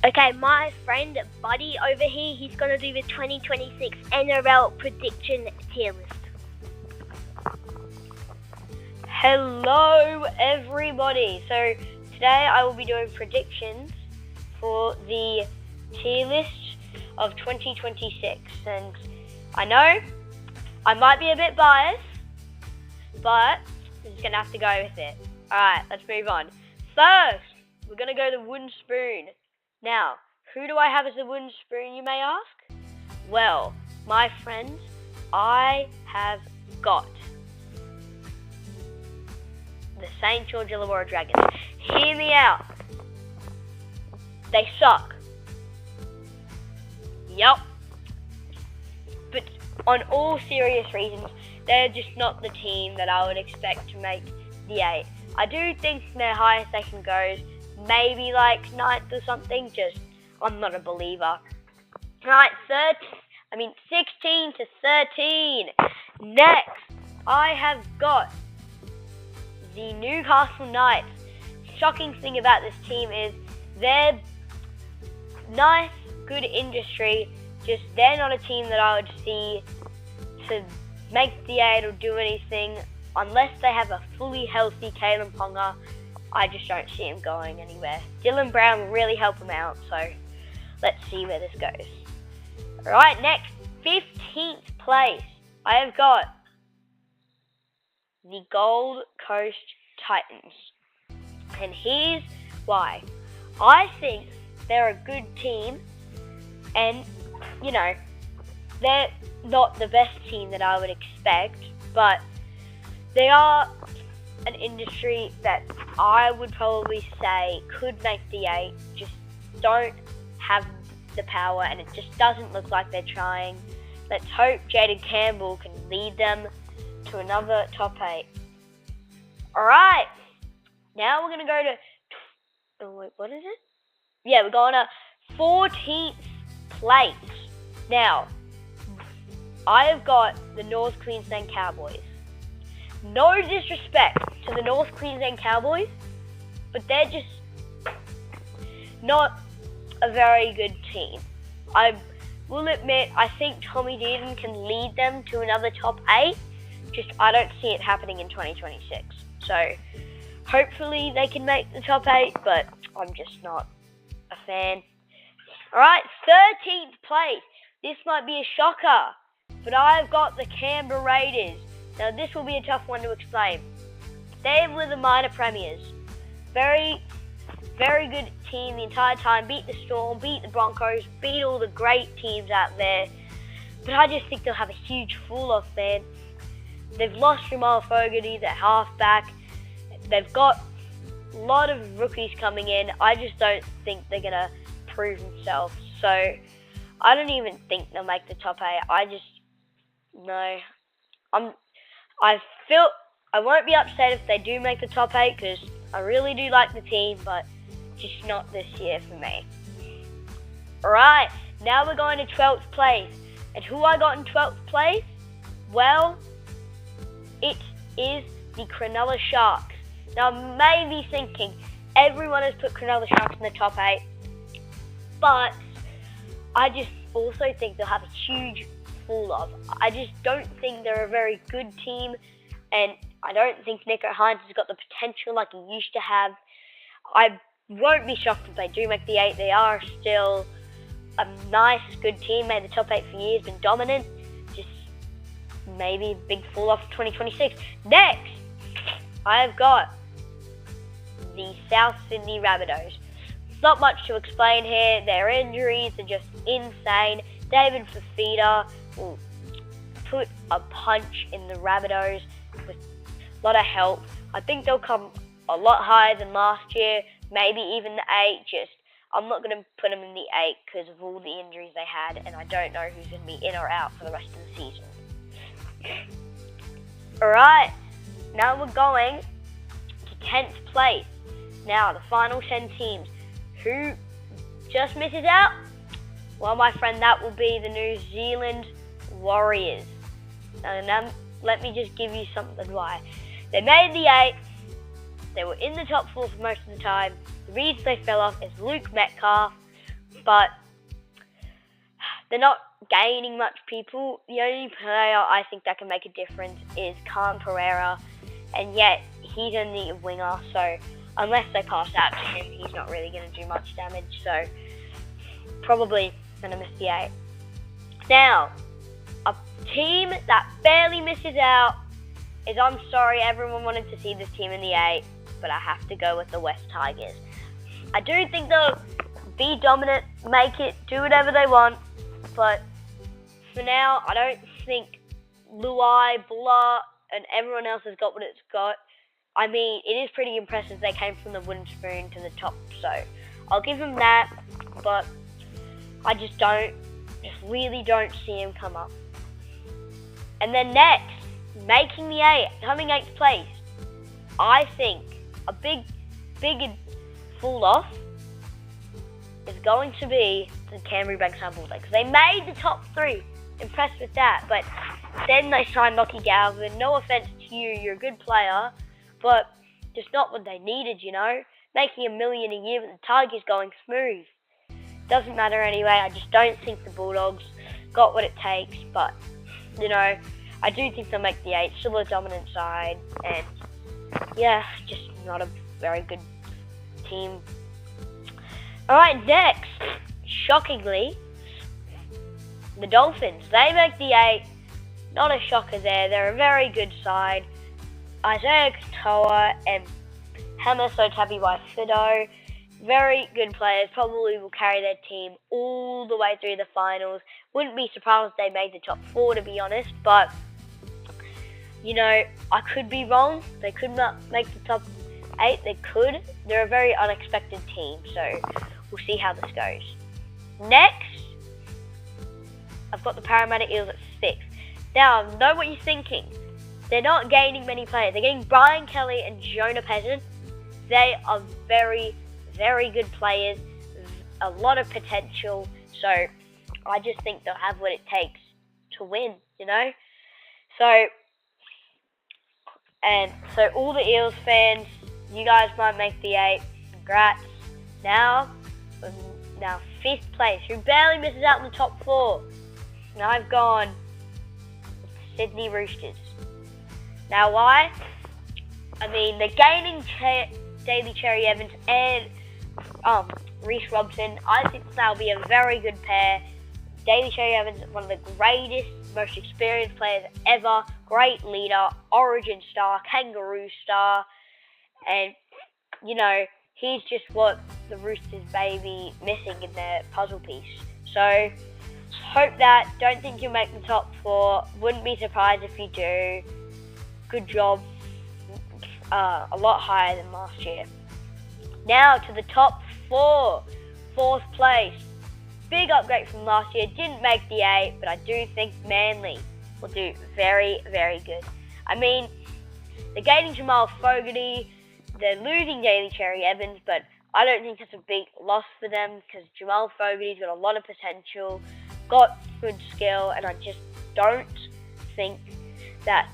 Okay, my friend Buddy over here, he's going to do the 2026 NRL prediction tier list. Hello everybody, so today I will be doing predictions for the tier list of 2026, and I know I might be a bit biased, but I'm just going to have to go with it. Alright, let's move on. First, we're going to go the wooden spoon. Now, who do I have as the wooden spoon, you may ask? Well, my friends, I have got the St. George Illawarra Dragons. Hear me out. They suck. Yup. But on all serious reasons, they're just not the team that I would expect to make the 8. I do think their highest they can go is maybe like 9th or something. Just, I'm not a believer. Right, 16 to 13. Next, I have got the Newcastle Knights. Shocking thing about this team is they're nice, good industry. Just they're not a team that I would see to make the 8 or do anything unless they have a fully healthy Kalen Ponga. I just don't see him going anywhere. Dylan Brown will really help him out, so let's see where this goes. Alright, next, 15th place. I have got the Gold Coast Titans. And here's why. I think they're a good team, and, you know, they're not the best team that I would expect, but they are an industry that I would probably say could make the 8, just don't have the power, and it just doesn't look like they're trying. Let's hope Jaden Campbell can lead them to another top 8. Alright, now we're going to go to, what is it? Yeah, we're going to 14th place. Now, I have got the North Queensland Cowboys. No disrespect to the North Queensland Cowboys, but they're just not a very good team. I will admit, I think Tommy Dearden can lead them to another top 8. Just, I don't see it happening in 2026. So, hopefully they can make the top 8, but I'm just not a fan. Alright, 13th place. This might be a shocker, but I've got the Canberra Raiders. Now, this will be a tough one to explain. They were the minor premiers. Very, very good team the entire time. Beat the Storm, beat the Broncos, beat all the great teams out there. But I just think they'll have a huge fall-off, man. They've lost Jamal Fogarty, their halfback. They've got a lot of rookies coming in. I just don't think they're going to prove themselves. So, I don't even think they'll make the top 8. No. I won't be upset if they do make the top 8 because I really do like the team, but just not this year for me. Alright, now we're going to 12th place. And who I got in 12th place? Well, it is the Cronulla Sharks. Now, I may be thinking everyone has put Cronulla Sharks in the top 8, but I just also think they'll have a huge fall-off. I just don't think they're a very good team, and I don't think Nico Hines has got the potential like he used to have. I won't be shocked if they do make the 8. They are still a nice, good team, made the top 8 for years, been dominant. Just maybe a big fall-off in 2026. Next, I've got the South Sydney Rabbitohs. Not much to explain here. Their injuries are just insane. David Fafita will put a punch in the Rabbitohs with a lot of help. I think they'll come a lot higher than last year, maybe even the 8. Just, I'm not going to put them in the 8 because of all the injuries they had, and I don't know who's going to be in or out for the rest of the season. Alright, now we're going to 10th place. Now, the final 10 teams. Who just misses out? Well, my friend, that will be the New Zealand Warriors. Now, let me just give you something why. They made the 8. They were in the top 4 for most of the time. The reason they fell off is Luke Metcalf but they're not gaining much people. The only player I think that can make a difference is Khan Pereira, and yet he's only a winger, so unless they pass out to him, he's not really going to do much damage, so probably going to miss the 8. Now, a team that barely misses out is, I'm sorry, everyone wanted to see this team in the 8, but I have to go with the West Tigers. I do think they'll be dominant, make it, do whatever they want, but for now, I don't think Luai, Buller, and everyone else has got what it's got. I mean, it is pretty impressive they came from the wooden spoon to the top, so I'll give them that, but I just really don't see him come up. And then next, making the 8, coming 8th place, I think a big fall off is going to be the Canterbury Bankstown Bulldogs. They made the top 3, impressed with that, but then they signed Lockie Galvin. No offense to you, you're a good player, but just not what they needed, you know? Making $1 million a year with the Tigers going smooth. Doesn't matter anyway, I just don't think the Bulldogs got what it takes, but, you know, I do think they'll make the 8, still a dominant side, and yeah, just not a very good team. Alright, next, shockingly, the Dolphins. They make the 8, not a shocker there, they're a very good side. Isaiah Katoa and Hamaso Tabuai-Fidow, very good players, probably will carry their team all the way through the finals. Wouldn't be surprised if they made the top 4, to be honest, but, you know, I could be wrong. They could not make the top 8, they could. They're a very unexpected team, so we'll see how this goes. Next, I've got the Parramatta Eels at 6th. Now, I know what you're thinking. They're not gaining many players. They're getting Brian Kelly and Jonah Peasant. They are very, very good players, a lot of potential, so I just think they'll have what it takes to win, you know? So all the Eels fans, you guys might make the 8, congrats. Now 5th place, who barely misses out in the top 4. Now I've gone Sydney Roosters. Now why? I mean, they're gaining Daly Cherry Evans and Reece Robson. I think they'll be a very good pair. Daly Cherry Evans, one of the greatest, most experienced players ever. Great leader, Origin star, Kangaroo star. And, you know, he's just what the Roosters may be missing in their puzzle piece. So, hope that. Don't think you'll make the top 4. Wouldn't be surprised if you do. Good job. A lot higher than last year. Now to the top 4. 4th place. Big upgrade from last year. Didn't make the 8, but I do think Manly will do very, very good. I mean, they're gaining Jamal Fogarty. They're losing Daly Cherry Evans, but I don't think that's a big loss for them because Jamal Fogarty's got a lot of potential, got good skill, and I just don't think that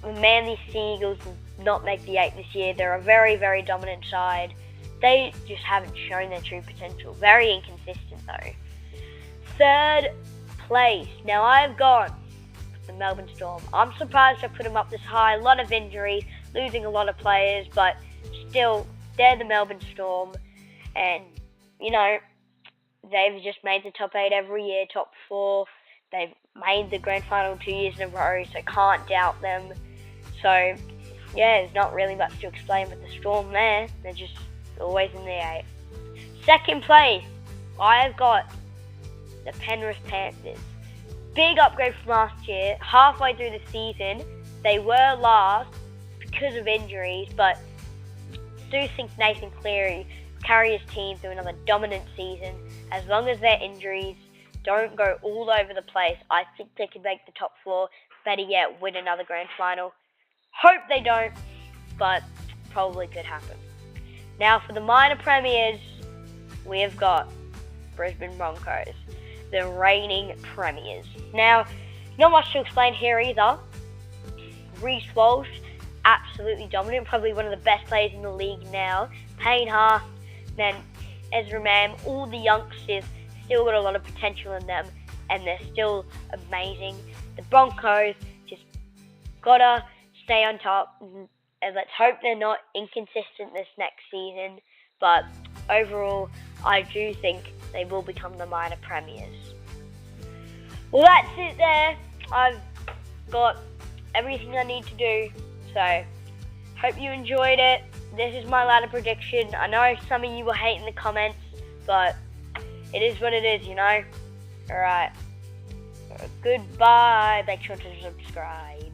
Manly Seagulls will not make the 8 this year. They're a very, very dominant side. They just haven't shown their true potential. Very inconsistent though. 3rd place. Now I've gone with the Melbourne Storm. I'm surprised I put them up this high. A lot of injuries, losing a lot of players, but still, they're the Melbourne Storm. And, you know, they've just made the top 8 every year, top 4. They've made the grand final 2 years in a row, so can't doubt them. So, yeah, there's not really much to explain with the Storm there. They're just always in the 8. 2nd place, I've got the Penrith Panthers. Big upgrade from last year. Halfway through the season, they were last because of injuries, but do think Nathan Cleary carry his team through another dominant season. As long as their injuries don't go all over the place, I think they can make the top 4. Better yet, win another grand final. Hope they don't, but probably could happen. Now for the minor premiers, we have got Brisbane Broncos, the reigning premiers. Now, not much to explain here either. Reece Walsh, absolutely dominant, probably one of the best players in the league now. Payne Haas, then Ezra Mam, all the youngsters still got a lot of potential in them, and they're still amazing. The Broncos just gotta stay on top, and let's hope they're not inconsistent this next season. But overall, I do think they will become the minor premiers. Well, that's it there. I've got everything I need to do, so hope you enjoyed it. This is my ladder prediction. I know some of you will hate in the comments, but it is what it is, you know? Alright. Goodbye. Make sure to subscribe.